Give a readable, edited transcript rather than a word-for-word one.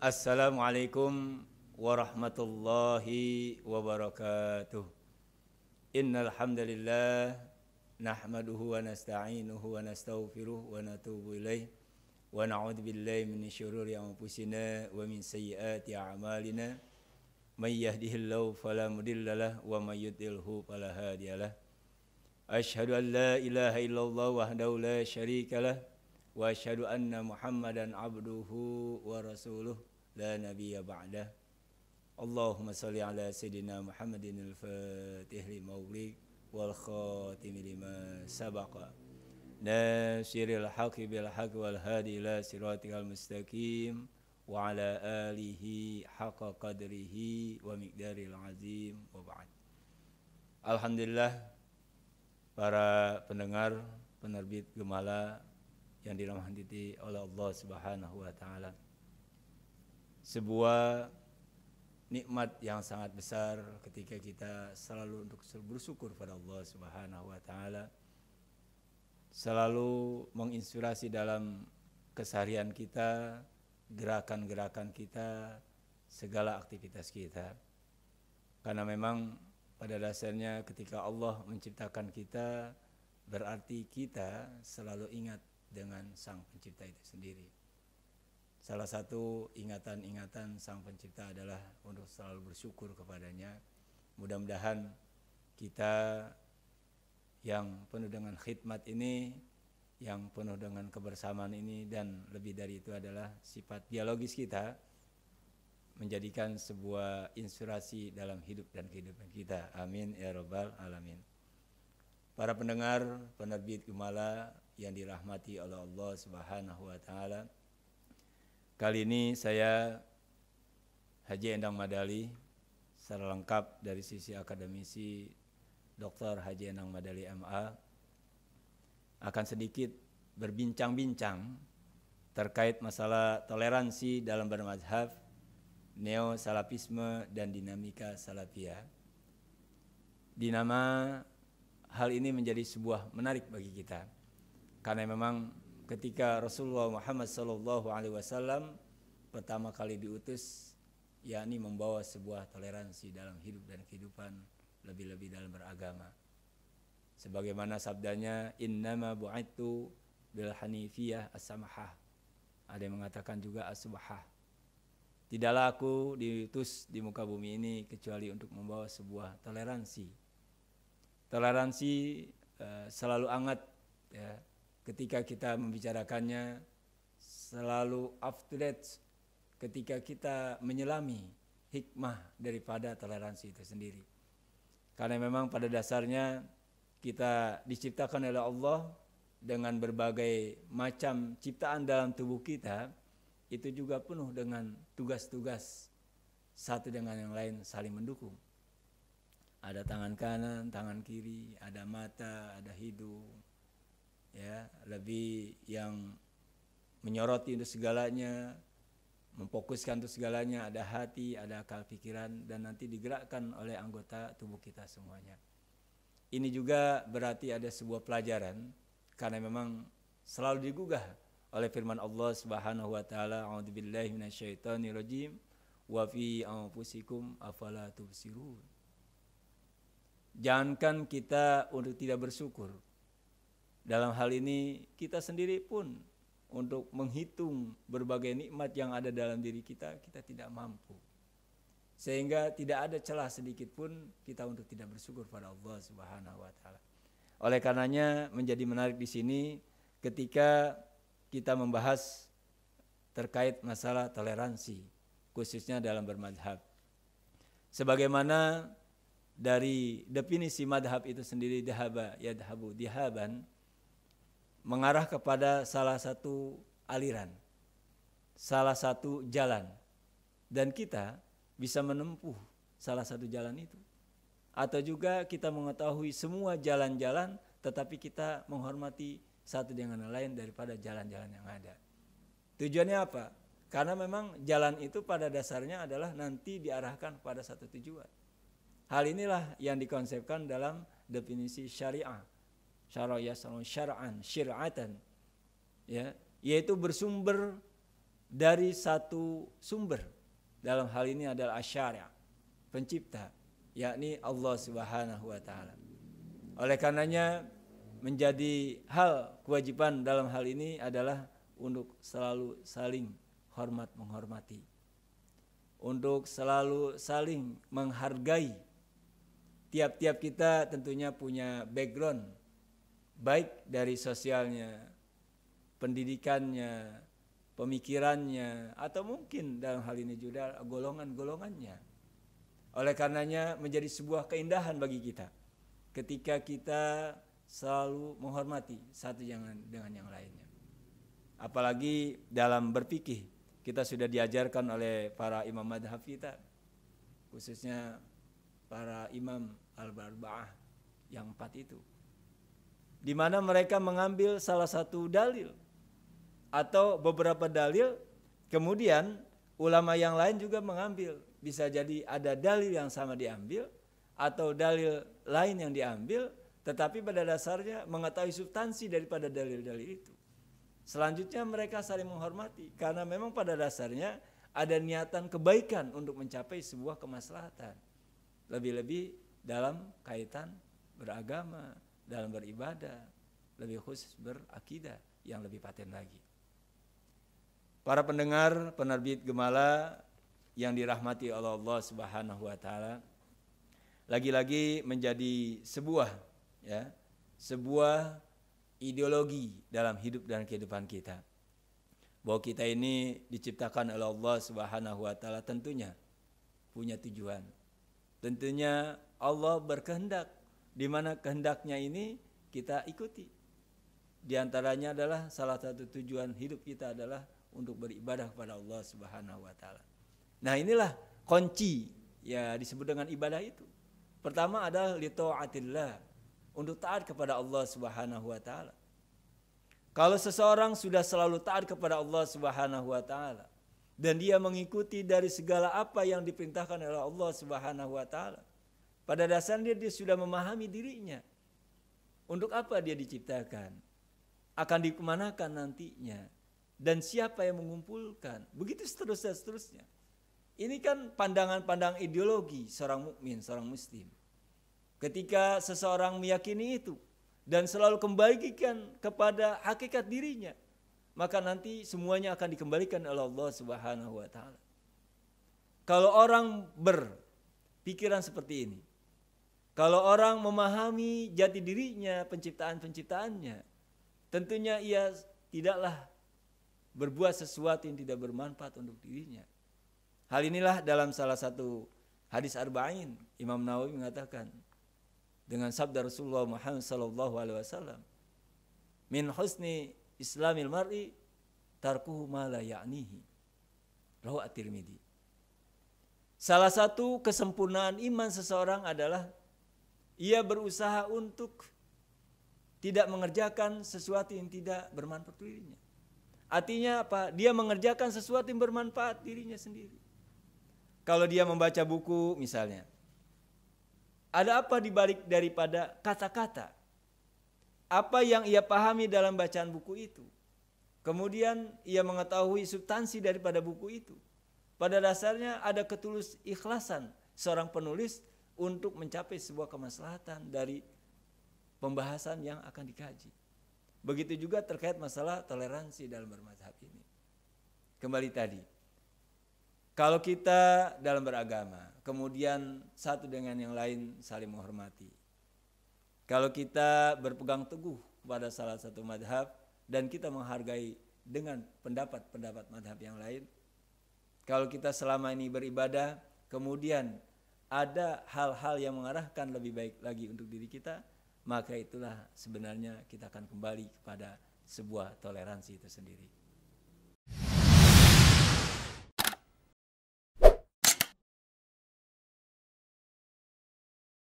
Assalamualaikum warahmatullahi wabarakatuh. Innal hamdalillah nahmaduhu wa nasta'inuhu wa nastaghfiruh wa natubu ilaih wa na'udzu billahi min syururi anfusina wa min sayyiati a'malina may yahdihillahu fala mudhillalah wa may yudlilhu fala hadiyalah. Asyhadu an la ilaha illallah wahdahu la syarikalah wa asyhadu anna Muhammadan abduhu wa rasuluh la nabiyya ba'dah. Allahumma salli ala sayyidina Muhammadin al-fatih lima ughliq wal khatim lima sabaqa nasiril haqqi bil haqqi wal hadi ila siratikal mustaqim wa ala alihi haqqa qadrihi wa miqdaril azim wa ba'd. Alhamdulillah, para pendengar penerbit Gemala yang dirahmati oleh Allah Subhanahu wa taala. Sebuah nikmat yang sangat besar ketika kita selalu untuk bersyukur pada Allah Subhanahu wa taala. Selalu menginspirasi dalam keseharian kita, gerakan-gerakan kita, segala aktivitas kita. Karena memang pada dasarnya ketika Allah menciptakan kita, berarti kita selalu ingat dengan Sang Pencipta itu sendiri. Salah satu ingatan-ingatan Sang Pencipta adalah untuk selalu bersyukur kepadanya. Mudah-mudahan kita yang penuh dengan khidmat ini, yang penuh dengan kebersamaan ini, dan lebih dari itu adalah sifat biologis kita, menjadikan sebuah inspirasi dalam hidup dan kehidupan kita. Amin ya rabbal alamin. Para pendengar penerbit Gemala yang dirahmati oleh Allah Subhanahu wa taala. Kali ini saya Haji Endang Madali secara lengkap dari sisi akademisi Dr. Haji Endang Madali MA akan sedikit berbincang-bincang terkait masalah toleransi dalam bermadzhab, neo-salafisme dan dinamika salafiyah. Dinama hal ini menjadi sebuah menarik bagi kita karena memang ketika Rasulullah Muhammad SAW pertama kali diutus, yakni membawa sebuah toleransi dalam hidup dan kehidupan, lebih-lebih dalam beragama. Sebagaimana sabdanya, innama bu'ittu bil hanifiyah as-samahah. Ada yang mengatakan juga as-subahah. Tidaklah aku diutus di muka bumi ini kecuali untuk membawa sebuah toleransi. Toleransi selalu hangat, ya. Ketika kita membicarakannya, selalu up to date ketika kita menyelami hikmah daripada toleransi itu sendiri. Karena memang pada dasarnya kita diciptakan oleh Allah dengan berbagai macam ciptaan dalam tubuh kita, itu juga penuh dengan tugas-tugas satu dengan yang lain saling mendukung. Ada tangan kanan, tangan kiri, ada mata, ada hidung. Ya, lebih yang menyoroti untuk segalanya, memfokuskan untuk segalanya, ada hati, ada akal pikiran, dan nanti digerakkan oleh anggota tubuh kita semuanya. Ini juga berarti ada sebuah pelajaran, karena memang selalu digugah oleh firman Allah Subhanahu wa taala, a'udzubillahi minasyaitonirrajim, wa fi anfusikum afala tubsirun. Jangankan kita untuk tidak bersyukur. Dalam hal ini kita sendiri pun untuk menghitung berbagai nikmat yang ada dalam diri kita, kita tidak mampu. Sehingga tidak ada celah sedikit pun kita untuk tidak bersyukur pada Allah Subhanahu wa taala. Oleh karenanya menjadi menarik di sini ketika kita membahas terkait masalah toleransi, khususnya dalam bermadhab. Sebagaimana dari definisi madhab itu sendiri, dhahaba yadhabu dihaban, mengarah kepada salah satu aliran, salah satu jalan, dan kita bisa menempuh salah satu jalan itu. Atau juga kita mengetahui semua jalan-jalan, tetapi kita menghormati satu dengan yang lain daripada jalan-jalan yang ada. Tujuannya apa? Karena memang jalan itu pada dasarnya adalah nanti diarahkan pada satu tujuan. Hal inilah yang dikonsepkan dalam definisi syariah. Syara'an, syir'atan, ya, yaitu bersumber dari satu sumber. Dalam hal ini adalah asy-syari', pencipta, yakni Allah Subhanahu wa taala. Oleh karenanya menjadi hal kewajiban dalam hal ini adalah untuk selalu saling hormat menghormati, untuk selalu saling menghargai. Tiap-tiap kita tentunya punya background, baik dari sosialnya, pendidikannya, pemikirannya, atau mungkin dalam hal ini juga golongan-golongannya. Oleh karenanya menjadi sebuah keindahan bagi kita ketika kita selalu menghormati satu dengan yang lainnya. Apalagi dalam berfikih, kita sudah diajarkan oleh para imam madhab kita, khususnya para imam al-arba'ah yang 4 itu, di mana mereka mengambil salah satu dalil atau beberapa dalil, kemudian ulama yang lain juga mengambil. Bisa jadi ada dalil yang sama diambil atau dalil lain yang diambil, tetapi pada dasarnya mengetahui substansi daripada dalil-dalil itu. Selanjutnya mereka saling menghormati karena memang pada dasarnya ada niatan kebaikan untuk mencapai sebuah kemaslahatan. Lebih-lebih dalam kaitan beragama, dalam beribadah, lebih khusus berakidah yang lebih paten lagi. Para pendengar penerbit Gemala yang dirahmati oleh Allah Subhanahu wa taala, lagi-lagi menjadi sebuah ideologi dalam hidup dan kehidupan kita, bahwa kita ini diciptakan oleh Allah Subhanahu wa taala tentunya punya tujuan. Tentunya Allah berkehendak, di mana kehendaknya ini kita ikuti. Di antaranya adalah salah satu tujuan hidup kita adalah untuk beribadah kepada Allah Subhanahu wa taala. Nah, inilah kunci ya disebut dengan ibadah itu. Pertama adalah li taatillah, untuk taat kepada Allah Subhanahu wa taala. Kalau seseorang sudah selalu taat kepada Allah Subhanahu wa taala dan dia mengikuti dari segala apa yang diperintahkan oleh Allah Subhanahu wa taala, pada dasarnya dia sudah memahami dirinya. Untuk apa dia diciptakan? Akan dikemanakan nantinya? Dan siapa yang mengumpulkan? Begitu seterusnya. Ini kan pandangan-pandangan ideologi seorang mukmin, seorang muslim. Ketika seseorang meyakini itu dan selalu kembalikan kepada hakikat dirinya, maka nanti semuanya akan dikembalikan oleh Allah Subhanahu wa taala. Kalau orang berpikiran seperti ini, kalau orang memahami jati dirinya, penciptaannya, tentunya ia tidaklah berbuat sesuatu yang tidak bermanfaat untuk dirinya. Hal inilah dalam salah satu hadis arba'in, Imam Nawawi mengatakan dengan sabda Rasulullah Muhammad sallallahu alaihi wasallam, min husni islamil mar'i tarkuhu ma la ya'nihi. Rawahu At-Tirmidzi. Salah satu kesempurnaan iman seseorang adalah ia berusaha untuk tidak mengerjakan sesuatu yang tidak bermanfaat dirinya. Artinya apa? Dia mengerjakan sesuatu yang bermanfaat dirinya sendiri. Kalau dia membaca buku misalnya, ada apa dibalik daripada kata-kata? Apa yang ia pahami dalam bacaan buku itu? Kemudian ia mengetahui substansi daripada buku itu. Pada dasarnya ada ketulus ikhlasan seorang penulis untuk mencapai sebuah kemaslahatan dari pembahasan yang akan dikaji. Begitu juga terkait masalah toleransi dalam bermazhab ini. Kembali tadi, kalau kita dalam beragama, kemudian satu dengan yang lain saling menghormati. Kalau kita berpegang teguh pada salah satu madhab dan kita menghargai dengan pendapat-pendapat madhab yang lain. Kalau kita selama ini beribadah, kemudian ada hal-hal yang mengarahkan lebih baik lagi untuk diri kita, maka itulah sebenarnya kita akan kembali kepada sebuah toleransi itu sendiri.